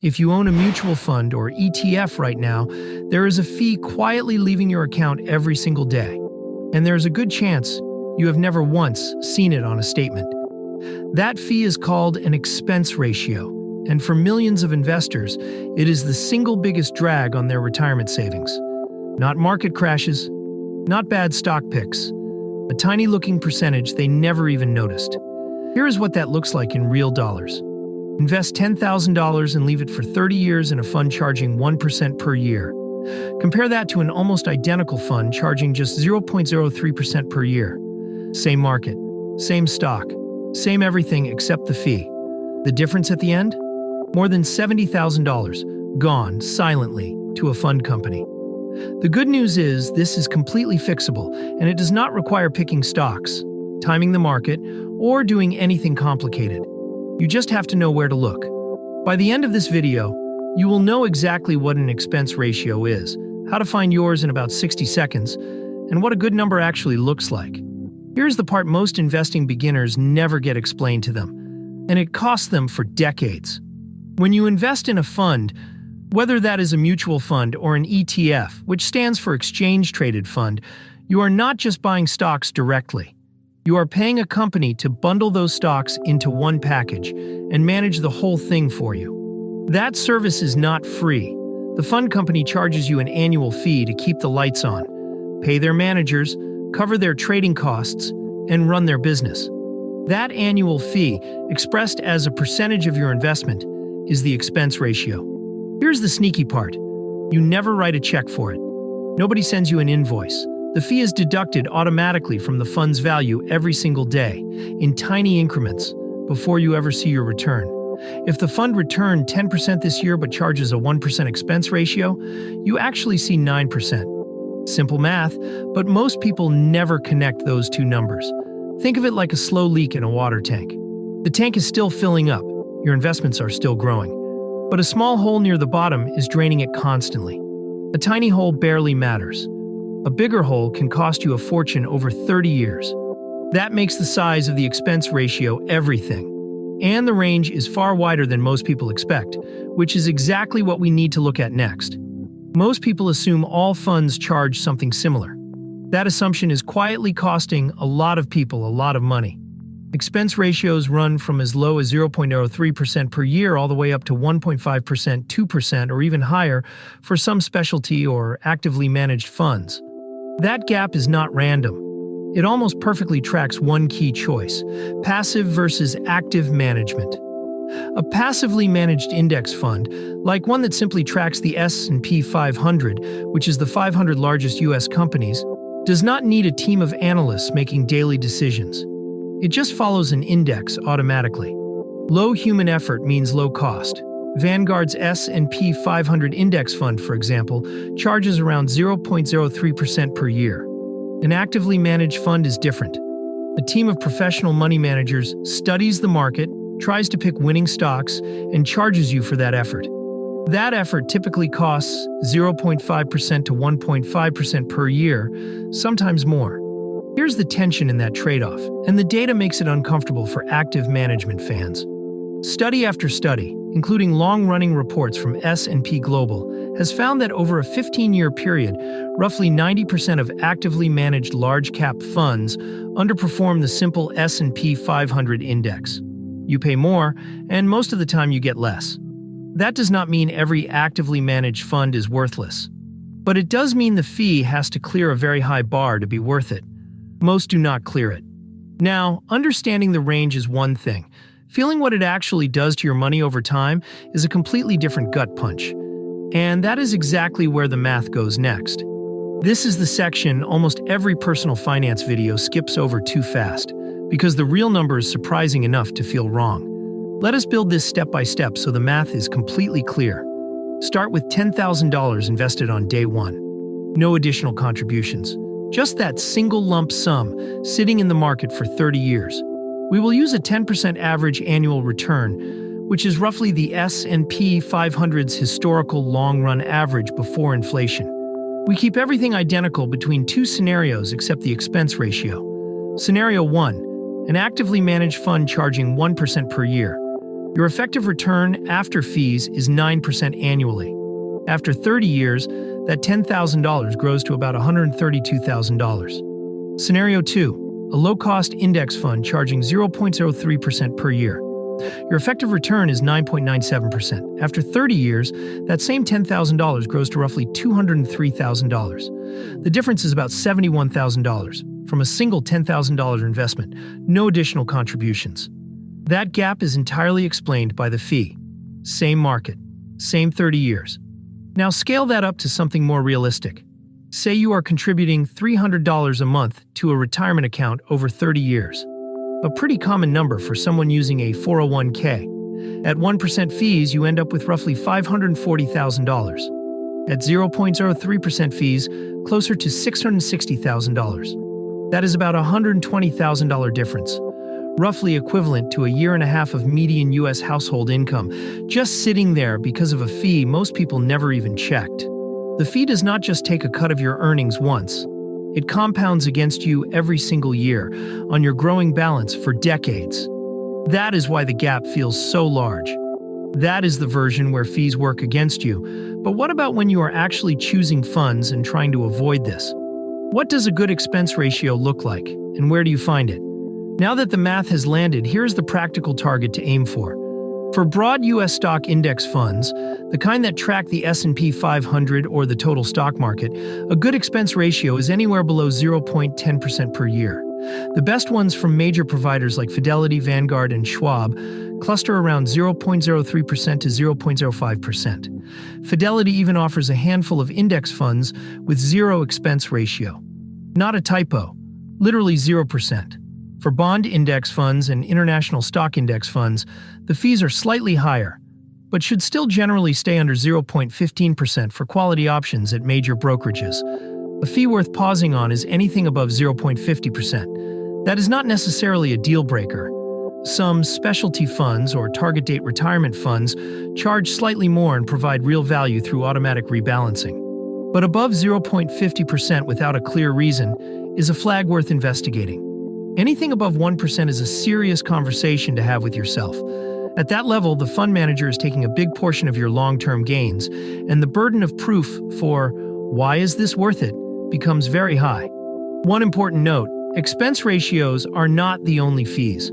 If you own a mutual fund or ETF right now, there is a fee quietly leaving your account every single day. And there is a good chance you have never once seen it on a statement. That fee is called an expense ratio, and for millions of investors, it is the single biggest drag on their retirement savings. Not market crashes, not bad stock picks, a tiny-looking percentage they never even noticed. Here is what that looks like in real dollars. Invest $10,000 and leave it for 30 years in a fund charging 1% per year. Compare that to an almost identical fund charging just 0.03% per year. Same market, same stock, same everything except the fee. The difference at the end? More than $70,000 gone silently to a fund company. The good news is this is completely fixable, and it does not require picking stocks, timing the market, or doing anything complicated. You just have to know where to look. By the end of this video, you will know exactly what an expense ratio is, how to find yours in about 60 seconds, and what a good number actually looks like. Here's the part most investing beginners never get explained to them, and it costs them for decades. When you invest in a fund, whether that is a mutual fund or an ETF, which stands for exchange-traded fund, you are not just buying stocks directly. You are paying a company to bundle those stocks into one package and manage the whole thing for you. That service is not free. The fund company charges you an annual fee to keep the lights on, pay their managers, cover their trading costs, and run their business. That annual fee, expressed as a percentage of your investment, is the expense ratio. Here's the sneaky part. You never write a check for it. Nobody sends you an invoice. The fee is deducted automatically from the fund's value every single day, in tiny increments, before you ever see your return. If the fund returned 10% this year but charges a 1% expense ratio, you actually see 9%. Simple math, but most people never connect those two numbers. Think of it like a slow leak in a water tank. The tank is still filling up, your investments are still growing, but a small hole near the bottom is draining it constantly. A tiny hole barely matters. A bigger hole can cost you a fortune over 30 years. That makes the size of the expense ratio everything. And the range is far wider than most people expect, which is exactly what we need to look at next. Most people assume all funds charge something similar. That assumption is quietly costing a lot of people a lot of money. Expense ratios run from as low as 0.03% per year all the way up to 1.5%, 2%, or even higher for some specialty or actively managed funds. That gap is not random. It almost perfectly tracks one key choice: passive versus active management. A passively managed index fund, like one that simply tracks the S&P 500, which is the 500 largest U.S. companies, does not need a team of analysts making daily decisions. It just follows an index automatically. Low human effort means low cost. Vanguard's S&P 500 index fund, for example, charges around 0.03% per year. An actively managed fund is different. A team of professional money managers studies the market, tries to pick winning stocks, and charges you for that effort. That effort typically costs 0.5% to 1.5% per year, sometimes more. Here's the tension in that trade-off, and the data makes it uncomfortable for active management fans. Study after study, including long-running reports from S&P Global, has found that over a 15-year period, roughly 90% of actively managed large-cap funds underperform the simple S&P 500 index. You pay more, and most of the time you get less. That does not mean every actively managed fund is worthless. But it does mean the fee has to clear a very high bar to be worth it. Most do not clear it. Now, understanding the range is one thing. Feeling what it actually does to your money over time is a completely different gut punch. And that is exactly where the math goes next. This is the section almost every personal finance video skips over too fast, because the real number is surprising enough to feel wrong. Let us build this step by step so the math is completely clear. Start with $10,000 invested on day one. No additional contributions. Just that single lump sum sitting in the market for 30 years. We will use a 10% average annual return, which is roughly the S&P 500's historical long-run average before inflation. We keep everything identical between two scenarios except the expense ratio. Scenario 1, an actively managed fund charging 1% per year. Your effective return after fees is 9% annually. After 30 years, that $10,000 grows to about $132,000. Scenario 2, a low-cost index fund charging 0.03% per year. Your effective return is 9.97%. After 30 years, that same $10,000 grows to roughly $203,000. The difference is about $71,000 from a single $10,000 investment, no additional contributions. That gap is entirely explained by the fee. Same market, same 30 years. Now scale that up to something more realistic. Say you are contributing $300 a month to a retirement account over 30 years. A pretty common number for someone using a 401k. At 1% fees, you end up with roughly $540,000. At 0.03% fees, closer to $660,000. That is about a $120,000 difference, roughly equivalent to a year and a half of median U.S. household income, just sitting there because of a fee most people never even checked. The fee does not just take a cut of your earnings once. It compounds against you every single year on your growing balance for decades. That is why the gap feels so large. That is the version where fees work against you. But what about when you are actually choosing funds and trying to avoid this? What does a good expense ratio look like, and where do you find it? Now that the math has landed, here's the practical target to aim for. For broad U.S. stock index funds, the kind that track the S&P 500 or the total stock market, a good expense ratio is anywhere below 0.10% per year. The best ones from major providers like Fidelity, Vanguard, and Schwab cluster around 0.03% to 0.05%. Fidelity even offers a handful of index funds with zero expense ratio. Not a typo, literally 0%. For bond index funds and international stock index funds, the fees are slightly higher, but should still generally stay under 0.15% for quality options at major brokerages. A fee worth pausing on is anything above 0.50%. That is not necessarily a deal breaker. Some specialty funds or target date retirement funds charge slightly more and provide real value through automatic rebalancing. But above 0.50% without a clear reason is a flag worth investigating. Anything above 1% is a serious conversation to have with yourself. At that level, the fund manager is taking a big portion of your long-term gains, and the burden of proof for why is this worth it becomes very high. One important note, expense ratios are not the only fees.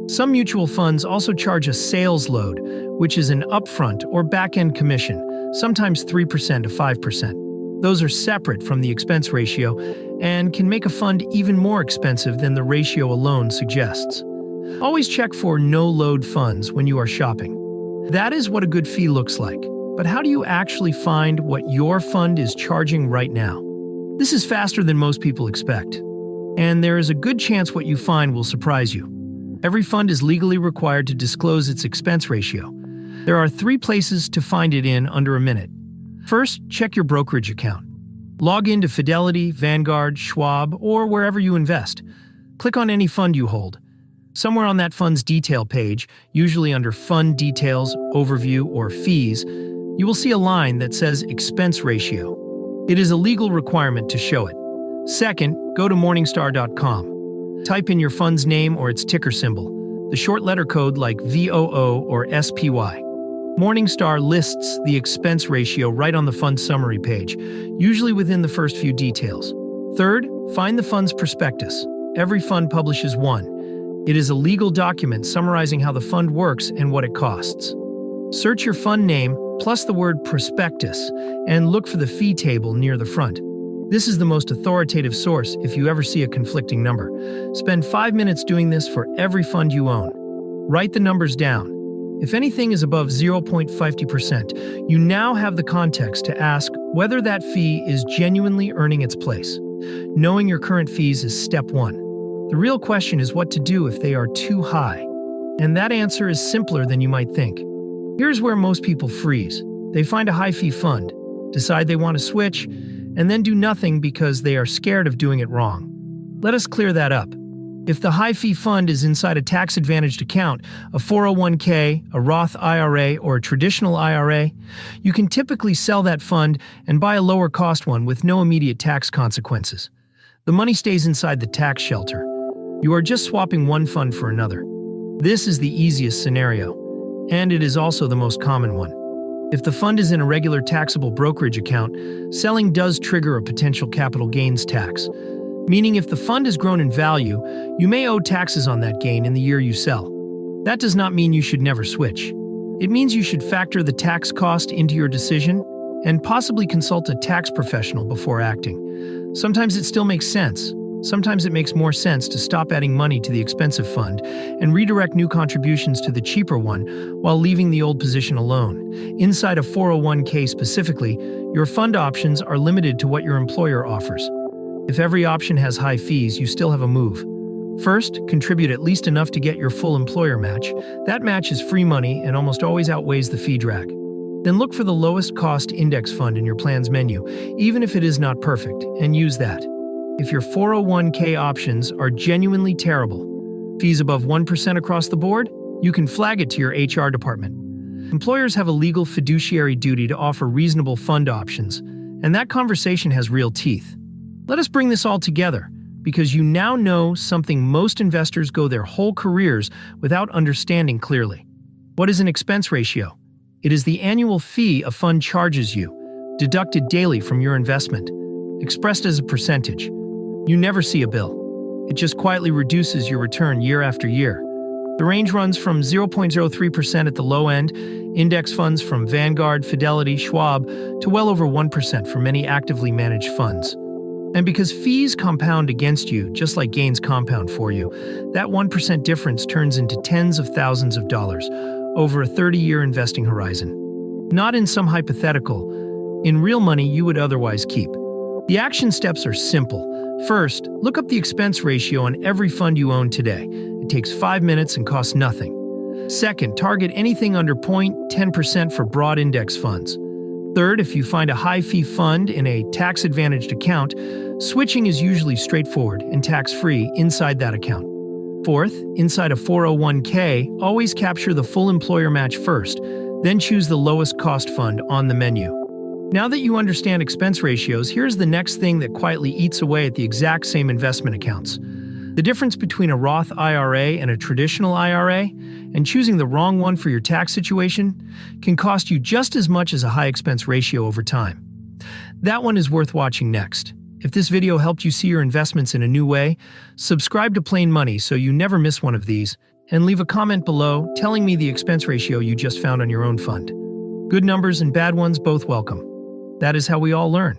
Some mutual funds also charge a sales load, which is an upfront or back-end commission, sometimes 3% to 5%. Those are separate from the expense ratio and can make a fund even more expensive than the ratio alone suggests. Always check for no-load funds when you are shopping. That is what a good fee looks like. But how do you actually find what your fund is charging right now? This is faster than most people expect. And there is a good chance what you find will surprise you. Every fund is legally required to disclose its expense ratio. There are 3 places to find it in under a minute. First, check your brokerage account. Log in to Fidelity, Vanguard, Schwab, or wherever you invest. Click on any fund you hold. Somewhere on that fund's detail page, usually under Fund Details, Overview, or Fees, you will see a line that says Expense Ratio. It is a legal requirement to show it. Second, go to Morningstar.com. Type in your fund's name or its ticker symbol, the short letter code like VOO or SPY. Morningstar lists the expense ratio right on the fund summary page, usually within the first few details. Third, find the fund's prospectus. Every fund publishes one. It is a legal document summarizing how the fund works and what it costs. Search your fund name plus the word prospectus and look for the fee table near the front. This is the most authoritative source if you ever see a conflicting number. Spend 5 minutes doing this for every fund you own. Write the numbers down. If anything is above 0.50%, you now have the context to ask whether that fee is genuinely earning its place. Knowing your current fees is step 1. The real question is what to do if they are too high. And that answer is simpler than you might think. Here's where most people freeze. They find a high-fee fund, decide they want to switch, and then do nothing because they are scared of doing it wrong. Let us clear that up. If the high-fee fund is inside a tax-advantaged account, a 401k, a Roth IRA, or a traditional IRA, you can typically sell that fund and buy a lower-cost one with no immediate tax consequences. The money stays inside the tax shelter. You are just swapping one fund for another. This is the easiest scenario. and it is also the most common one. If the fund is in a regular taxable brokerage account, selling does trigger a potential capital gains tax, meaning if the fund has grown in value, you may owe taxes on that gain in the year you sell. That does not mean you should never switch. It means you should factor the tax cost into your decision and possibly consult a tax professional before acting. Sometimes it still makes sense. Sometimes it makes more sense to stop adding money to the expensive fund and redirect new contributions to the cheaper one while leaving the old position alone. Inside a 401k specifically, your fund options are limited to what your employer offers. If every option has high fees, you still have a move. First, contribute at least enough to get your full employer match. That match is free money and almost always outweighs the fee drag. Then look for the lowest cost index fund in your plan's menu, even if it is not perfect, and use that. If your 401k options are genuinely terrible, fees above 1% across the board, you can flag it to your HR department. Employers have a legal fiduciary duty to offer reasonable fund options, and that conversation has real teeth. Let us bring this all together, because you now know something most investors go their whole careers without understanding clearly. What is an expense ratio? It is the annual fee a fund charges you, deducted daily from your investment, expressed as a percentage. You never see a bill. It just quietly reduces your return year after year. The range runs from 0.03% at the low end, index funds from Vanguard, Fidelity, Schwab, to well over 1% for many actively managed funds. And because fees compound against you, just like gains compound for you, that 1% difference turns into tens of thousands of dollars over a 30-year investing horizon. Not in some hypothetical, in real money you would otherwise keep. The action steps are simple. First, look up the expense ratio on every fund you own today. It takes 5 minutes and costs nothing. Second, target anything under 0.10% for broad index funds. Third, if you find a high-fee fund in a tax-advantaged account, switching is usually straightforward and tax-free inside that account. Fourth, inside a 401k, always capture the full employer match first, then choose the lowest cost fund on the menu. Now that you understand expense ratios, here's the next thing that quietly eats away at the exact same investment accounts. The difference between a Roth IRA and a traditional IRA, and choosing the wrong one for your tax situation, can cost you just as much as a high expense ratio over time. That one is worth watching next. If this video helped you see your investments in a new way, subscribe to Plain Money so you never miss one of these, and leave a comment below telling me the expense ratio you just found on your own fund. Good numbers and bad ones both welcome. That is how we all learn.